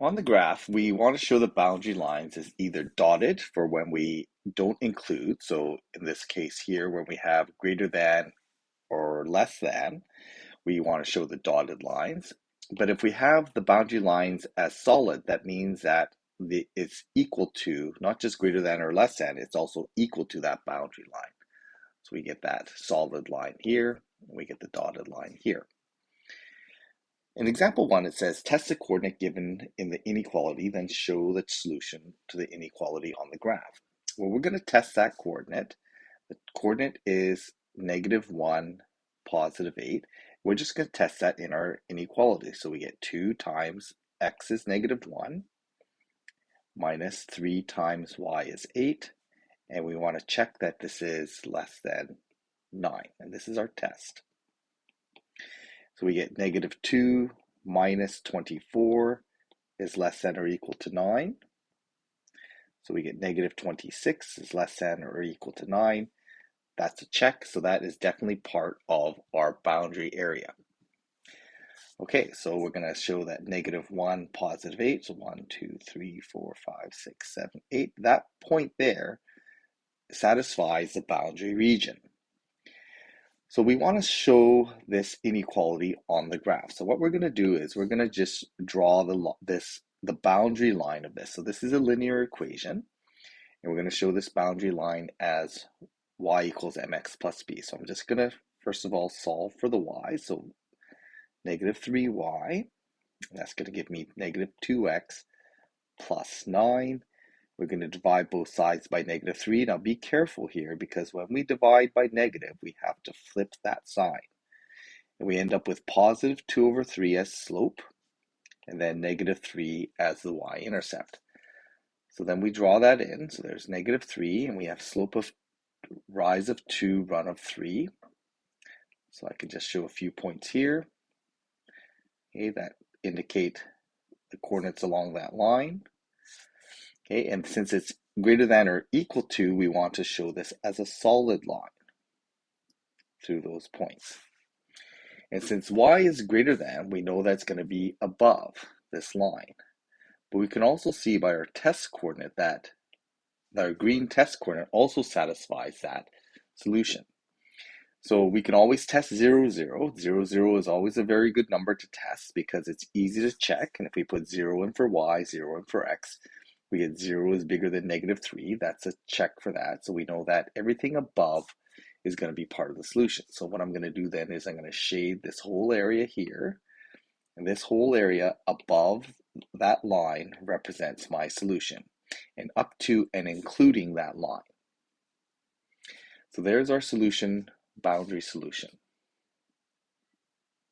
On the graph, we want to show the boundary lines as either dotted for when we don't include. So in this case here, when we have greater than or less than, we want to show the dotted lines. But if we have the boundary lines as solid, that means that it's equal to, not just greater than or less than, it's also equal to that boundary line. So we get that solid line here, and we get the dotted line here. In example 1, it says, test the coordinate given in the inequality, then show the solution to the inequality on the graph. Well, we're going to test that coordinate. The coordinate is -1, +8. We're just going to test that in our inequality. So we get 2 times x is -1, minus 3 times y is 8, and we want to check that this is less than 9, and this is our test. So we get -2 minus 24 is less than or equal to 9. So we get -26 is less than or equal to 9. That's a check, so that is definitely part of our boundary area. Okay, so we're going to show that -1, +8, so 1, 2, 3, 4, 5, 6, 7, 8. That point there satisfies the boundary region. So we want to show this inequality on the graph. So what we're going to do is we're going to just draw the boundary line of this. So this is a linear equation, and we're going to show this boundary line as y equals mx plus b. So I'm just going to first of all solve for the y. So -3y, that's going to give me -2x plus 9. We're going to divide both sides by -3. Now be careful here, because when we divide by negative, we have to flip that sign. And we end up with +2/3 as slope, and then -3 as the y-intercept. So then we draw that in. So there's -3, and we have slope of rise of 2, run of 3. So I can just show a few points here, okay, that indicate the coordinates along that line. Okay, and since it's greater than or equal to, we want to show this as a solid line through those points. And since y is greater than, we know that's going to be above this line. But we can also see by our test coordinate that our green test coordinate also satisfies that solution. So we can always test 0, 0. 0, 0 is always a very good number to test because it's easy to check. And if we put 0 in for y, 0 in for x, we get 0 is bigger than -3. That's a check for that. So we know that everything above is going to be part of the solution. So what I'm going to do then is I'm going to shade this whole area here. And this whole area above that line represents my solution, and up to and including that line. So there's our solution, boundary solution.